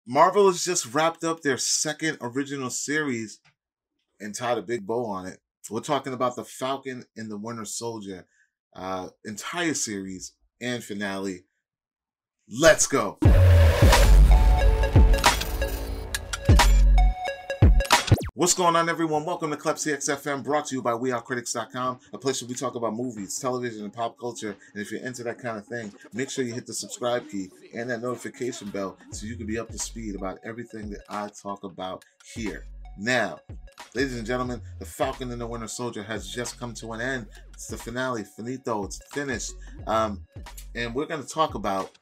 Marvel has just wrapped up their second original series and tied a big bow on it. We're talking about the Falcon and the Winter Soldier entire series and finale. Let's go. What's going on, everyone? Welcome to ClepCXFM, brought to you by WeAreCritics.com, a place where we talk about movies, television, and pop culture. And if you're into that kind of thing, make sure you hit the subscribe key and that notification bell so you can be up to speed about everything that I talk about here. Now, ladies and gentlemen, The Falcon and the Winter Soldier has just come to an end. It's the finale, finito, it's finished. And we're going to talk about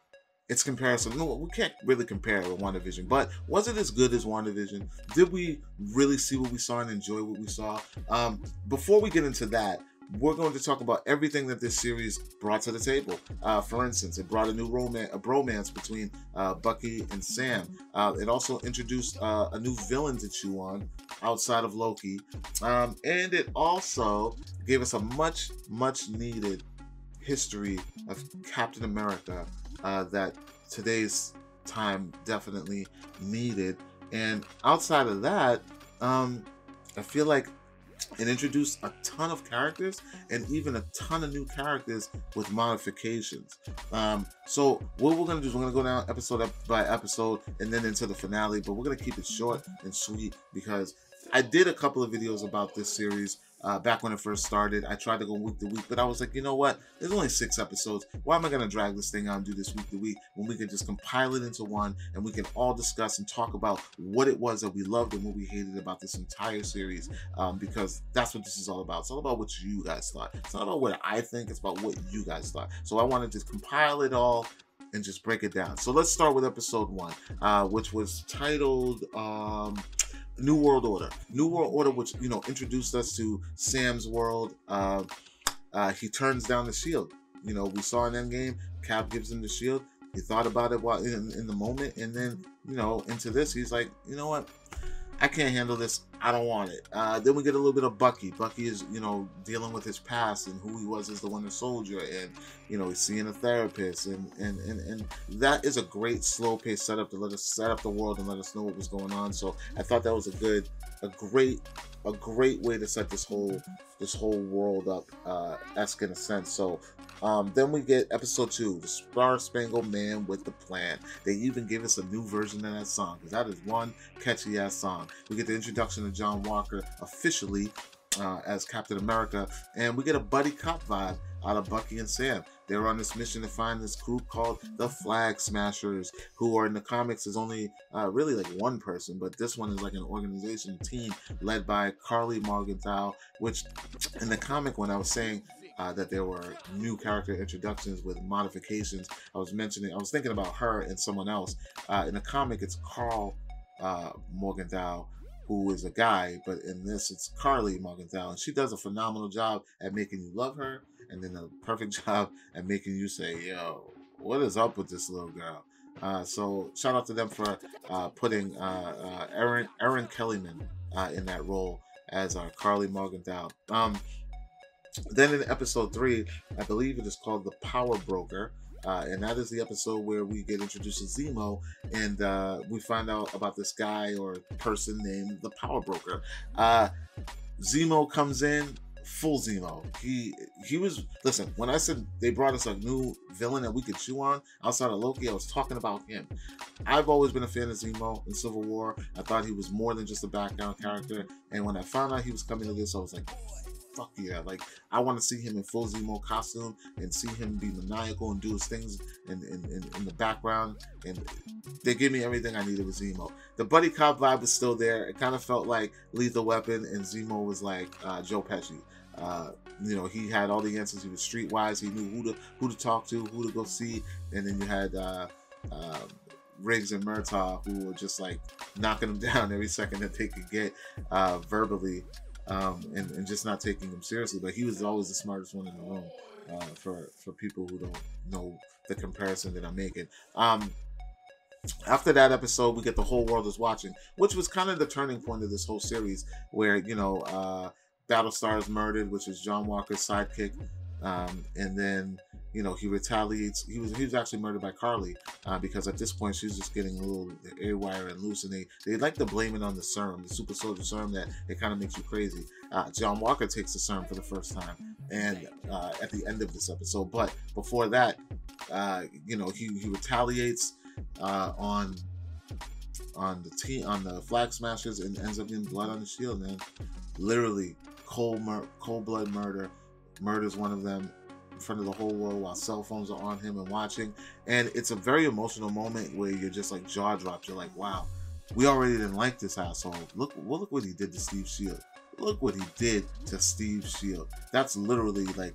its comparison. No, we can't really compare it with WandaVision, but was it as good as WandaVision? Did we really see what we saw and enjoy what we saw? Before we get into that, we're going to talk about everything that this series brought to the table. For instance, it brought a new bromance between Bucky and Sam. It also introduced a new villain to chew on outside of Loki. And it also gave us a much needed history of Captain America that today's time definitely needed. And outside of that, I feel like it introduced a ton of characters and even a ton of new characters with modifications. So what we're going to do is we're going to go down episode by episode and then into the finale, but we're going to keep it short and sweet because I did a couple of videos about this series back when it first started. I tried to go week to week, but I was like, you know what? There's only 6 episodes. Why am I going to drag this thing out and do this week to week when we can just compile it into one and we can all discuss and talk about what it was that we loved and what we hated about this entire series? Because that's what this is all about. It's all about what you guys thought. It's not about what I think. It's about what you guys thought. So I wanted to compile it all and just break it down. So let's start with episode 1, which was titled New World Order. New World Order, which, introduced us to Sam's world. He turns down the shield. We saw in Endgame, Cap gives him the shield. He thought about it while in the moment, and then, into this, he's like, you know what? I can't handle this. I don't want it. Then we get a little bit of Bucky. Bucky is, dealing with his past and who he was as the Winter Soldier, and he's seeing a therapist, and that is a great slow-paced setup to let us set up the world and let us know what was going on. So I thought that was a great way to set this whole world up, esque in a sense. So then we get episode 2, the Star Spangled Man with the Plan. They even gave us a new version of that song because that is one catchy ass song. We get the introduction of John Walker officially as Captain America, and we get a buddy cop vibe out of Bucky and Sam. They're on this mission to find this group called the Flag Smashers, who are in the comics is only really like one person, but this one is like an organization team led by Karli Morgenthau, which in the comic, when I was saying that there were new character introductions with modifications, I was thinking about her and someone else. In the comic, it's Karl Morgenthau, who is a guy, but in this, it's Karli Morgenthau, and she does a phenomenal job at making you love her, and then a perfect job at making you say, yo, what is up with this little girl? So shout out to them for putting Erin Kellyman in that role as Karli Morgenthau. Then in episode 3, I believe it is called The Power Broker. And that is the episode where we get introduced to Zemo, and we find out about this guy or person named the Power Broker. Zemo comes in, full Zemo. He was, listen, when I said they brought us a new villain that we could chew on outside of Loki, I was talking about him. I've always been a fan of Zemo in Civil War. I thought he was more than just a background character, and when I found out he was coming to this, I was like, fuck yeah, like I want to see him in full Zemo costume and see him be maniacal and do his things in the background, and they gave me everything I needed with Zemo. The buddy cop vibe was still there. It kind of felt like Lethal Weapon, and Zemo was like Joe Pesci. He had all the answers. He was streetwise. He knew who to talk to, who to go see, and then you had Riggs and Murtaugh, who were just like knocking him down every second that they could get verbally. And just not taking him seriously, but he was always the smartest one in the room for people who don't know the comparison that I'm making. After that episode, we get The Whole World Is Watching, which was kind of the turning point of this whole series, where Battlestar is murdered, which is John Walker's sidekick, and then you know, he retaliates. He was actually murdered by Carly because at this point she was just getting a little haywire and loose, and they like to blame it on the serum, the super soldier serum, that it kind of makes you crazy. John Walker takes the serum for the first time, and at the end of this episode. But before that, you know, he retaliates on the Flag Smashers, and ends up getting blood on the shield, man. Literally cold blood murders one of them in front of the whole world while cell phones are on him and watching. And it's a very emotional moment where you're just like jaw dropped. You're like, wow, we already didn't like this asshole. Look what he did to Steve Shield. Look what he did to Steve Shield. That's literally like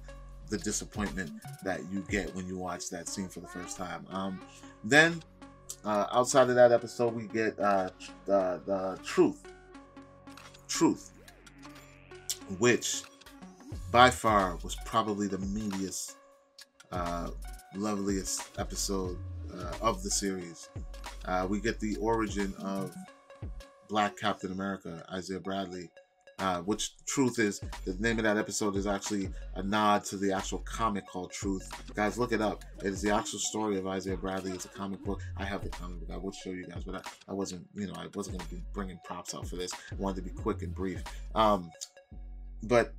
the disappointment that you get when you watch that scene for the first time. Then outside of that episode, we get the Truth, which by far was probably the meatiest, loveliest episode of the series. We get the origin of Black Captain America, Isaiah Bradley, which Truth is, the name of that episode is actually a nod to the actual comic called Truth. Guys, look it up. It is the actual story of Isaiah Bradley. It's a comic book. I have the comic book. I would show you guys, but I wasn't, you know, I wasn't going to be bringing props out for this. I wanted to be quick and brief. But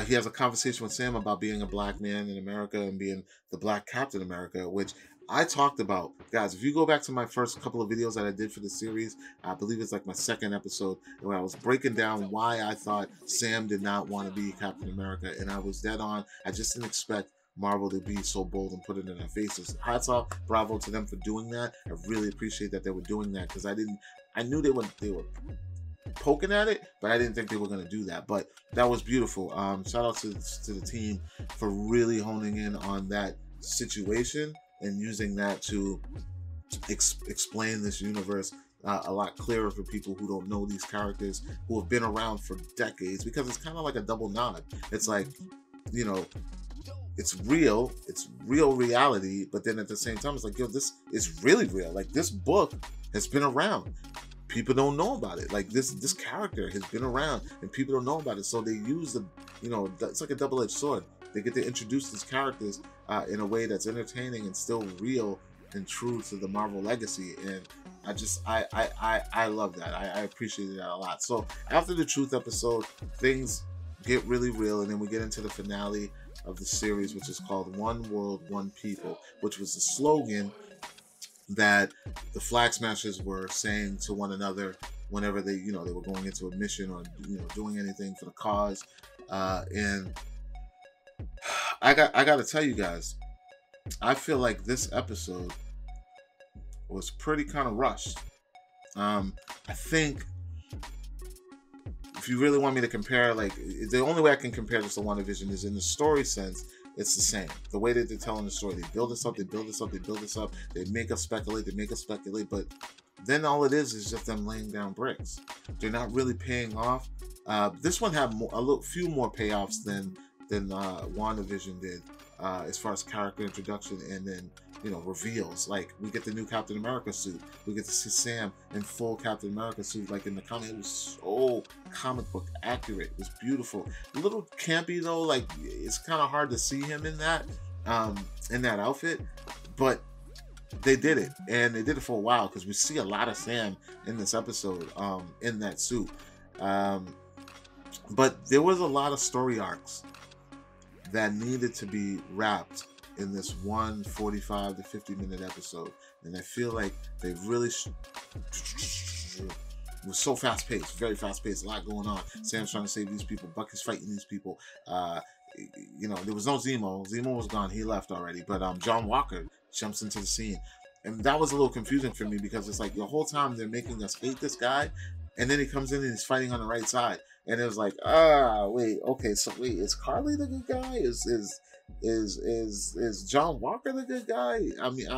he has a conversation with Sam about being a black man in America and being the Black Captain America, which I talked about. Guys, if you go back to my first couple of videos that I did for the series, I believe it's like my second episode, where I was breaking down why I thought Sam did not want to be Captain America, and I was dead on. I just didn't expect Marvel to be so bold and put it in our faces. Hats off, bravo to them for doing that. I really appreciate that they were doing that, because I knew they were poking at it, but I didn't think they were going to do that. But that was beautiful. Shout out to the team for really honing in on that situation and using that to explain this universe a lot clearer for people who don't know these characters, who have been around for decades, because it's kind of like a double nod. It's like, you know, it's real reality, but then at the same time, it's like, yo, this is really real. Like, this book has been around. People don't know about it. Like, this character has been around and people don't know about it. So they use the, you know, it's like a double-edged sword. They get to introduce these characters in a way that's entertaining and still real and true to the Marvel legacy. And I love that. I appreciated that a lot. So after the Truth episode, things get really real, and then we get into the finale of the series, which is called One World, One People, which was the slogan that the Flag Smashers were saying to one another whenever they, you know, they were going into a mission or, you know, doing anything for the cause. And I got to tell you guys, I feel like this episode was pretty kind of rushed. I think if you really want me to compare, like, the only way I can compare this to WandaVision is in the story sense. It's the same. The way that they're telling the story, they build this up, they build this up, they build this up, they make us speculate, but then all it is just them laying down bricks. They're not really paying off. This one had few more payoffs than WandaVision did, as far as character introduction and then, you know, reveals. Like, we get the new Captain America suit. We get to see Sam in full Captain America suit. Like, in the comic, it was so comic book accurate. It was beautiful. A little campy though. Like, it's kind of hard to see him in that outfit, but they did it, and they did it for a while, because we see a lot of Sam in this episode, in that suit. But there was a lot of story arcs that needed to be wrapped in this one 45 to 50 minute episode, and I feel like they really it was so fast paced, very fast paced, a lot going on. Sam's trying to save these people, Bucky's fighting these people. You know, there was no Zemo. Zemo was gone, he left already, but John Walker jumps into the scene, and that was a little confusing for me, because it's like the whole time they're making us hate this guy, and then he comes in and he's fighting on the right side, and it was like, wait, okay, so wait, is Carly the good guy? Is John Walker the good guy? I mean,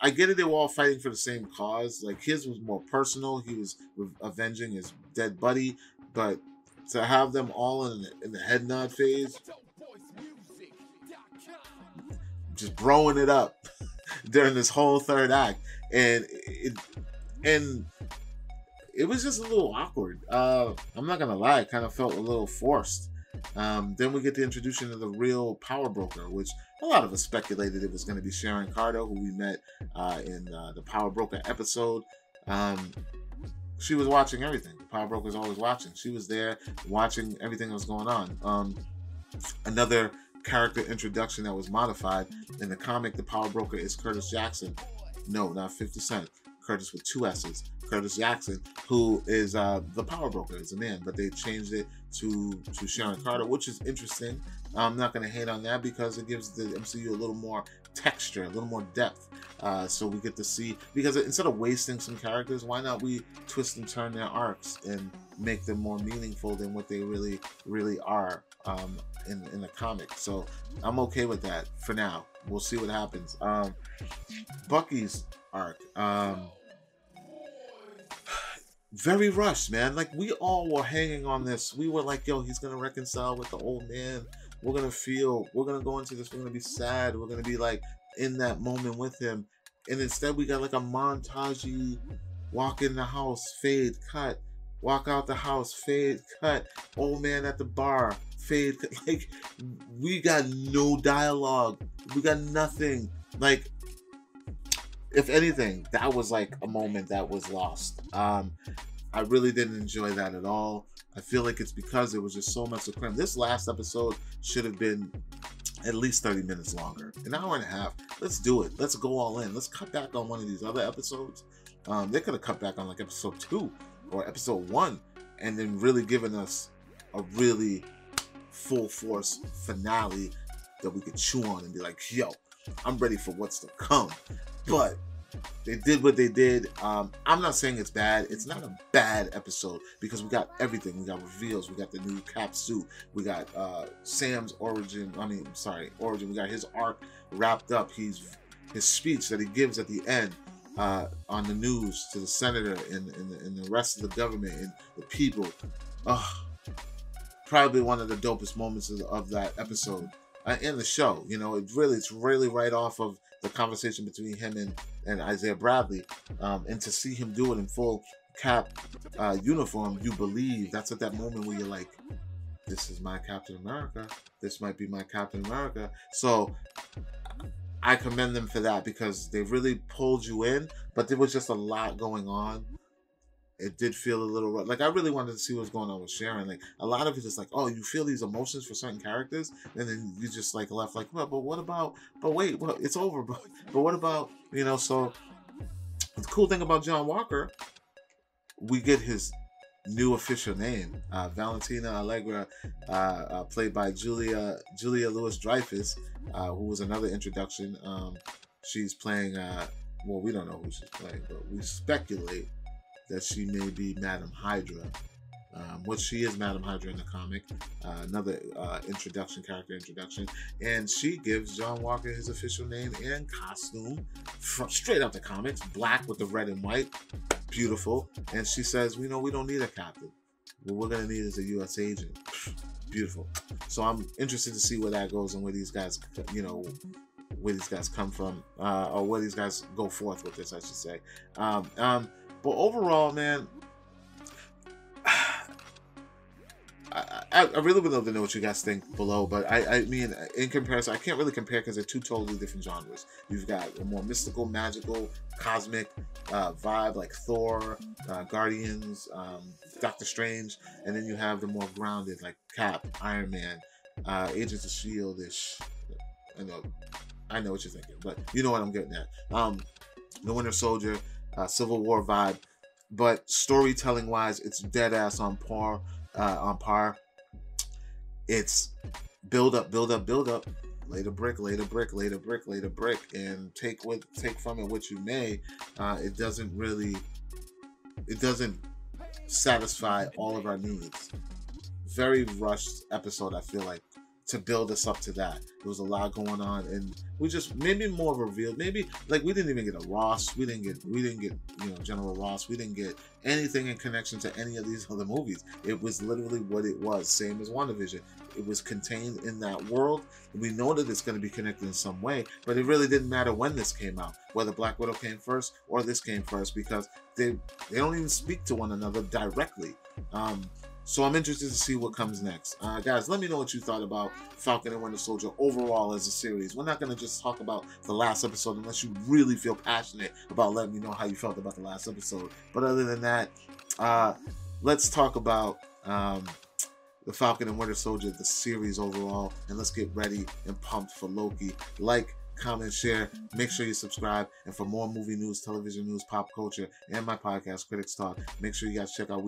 I get it, they were all fighting for the same cause. Like, his was more personal. He was avenging his dead buddy, but to have them all in the head nod phase, just broing it up during this whole third act, and it was just a little awkward. I'm not gonna lie, it kind of felt a little forced. Then we get the introduction of the real power broker, which a lot of us speculated it was going to be Sharon Carter, who we met in the Power Broker episode. She was watching everything. The Power Broker is always watching. She was there watching everything that was going on. Another character introduction that was modified in the comic, the Power Broker is Curtis Jackson. No, not 50 Cent. Curtis with 2 S's. Curtis Jackson, who is the Power Broker, is a man, but they changed it to Sharon Carter, which is interesting. I'm not going to hate on that because it gives the MCU a little more texture, a little more depth. So we get to see, because instead of wasting some characters, why not we twist and turn their arcs and make them more meaningful than what they really are in the comic. So I'm okay with that for now. We'll see what happens. Bucky's arc. Very rushed, man. Like, we all were hanging on this. We were like, yo, he's gonna reconcile with the old man. We're gonna go into this, we're gonna be sad, we're gonna be like in that moment with him. And instead we got like a montage-y walk in the house, fade, cut, walk out the house, fade, cut, old man at the bar, fade, cut. Like, we got no dialogue. We got nothing. Like, if anything, that was like a moment that was lost. I really didn't enjoy that at all. I feel like it's because there was just so much to cram. This last episode should have been at least 30 minutes longer. An hour and a half. Let's do it. Let's go all in. Let's cut back on one of these other episodes. They could have cut back on like episode 2 or episode 1 and then really given us a really full force finale that we could chew on and be like, yo, I'm ready for what's to come. But they did what they did. I'm not saying it's bad. It's not a bad episode because we got everything. We got reveals. We got the new Cap suit. We got Sam's origin. Origin. We got his arc wrapped up. His speech that he gives at the end on the news to the senator and the rest of the government and the people. Probably one of the dopest moments of that episode in the show. You know, it's really right off of the conversation between him and Isaiah Bradley, and to see him do it in full Cap uniform, you believe. That's at that moment where you're like, this is my Captain America. This might be my Captain America. So I commend them for that because they really pulled you in, but there was just a lot going on. It did feel a little rough. Like, I really wanted to see what's going on with Sharon. Like, a lot of it is like, oh, you feel these emotions for certain characters, and then you just like left like, well, but what about? But wait, well, it's over. But what about? You know. So the cool thing about John Walker, we get his new official name, Valentina Allegra, played by Julia Louis-Dreyfus, who was another introduction. She's playing. Well, we don't know who she's playing, but we speculate that she may be Madam Hydra, which she is Madam Hydra in the comic. Another character introduction. And she gives John Walker his official name and costume straight out the comics, black with the red and white. Beautiful. And she says, we don't need a captain. What we're going to need is a U.S. agent. Beautiful. So I'm interested to see where that goes and where these guys, where these guys come from, or where these guys go forth with this, I should say. But overall, man, I really would love to know what you guys think below. But I mean, in comparison, I can't really compare because they're two totally different genres. You've got a more mystical, magical, cosmic vibe like Thor, Guardians, Doctor Strange, and then you have the more grounded like Cap, Iron Man, Agents of S.H.I.E.L.D.-ish. I know what you're thinking, but you know what I'm getting at. The Winter Soldier. Civil War vibe, but storytelling wise, it's dead ass on par. It's build up, lay the brick, and take from it what you may. It doesn't satisfy all of our needs. Very rushed episode, I feel like, to build us up to that. There was a lot going on, and we just maybe more of a reveal. Maybe like we didn't even get a Ross. We didn't get General Ross. We didn't get anything in connection to any of these other movies. It was literally what it was, same as WandaVision. It was contained in that world. We know that it's going to be connected in some way, but it really didn't matter when this came out, whether Black Widow came first or this came first, because they don't even speak to one another directly. So I'm interested to see what comes next. Guys, let me know what you thought about Falcon and Winter Soldier overall as a series. We're not going to just talk about the last episode unless you really feel passionate about letting me know how you felt about the last episode. But other than that, let's talk about the Falcon and Winter Soldier, the series overall, and let's get ready and pumped for Loki. Like, comment, share, make sure you subscribe, and for more movie news, television news, pop culture, and my podcast, Critics Talk, make sure you guys check out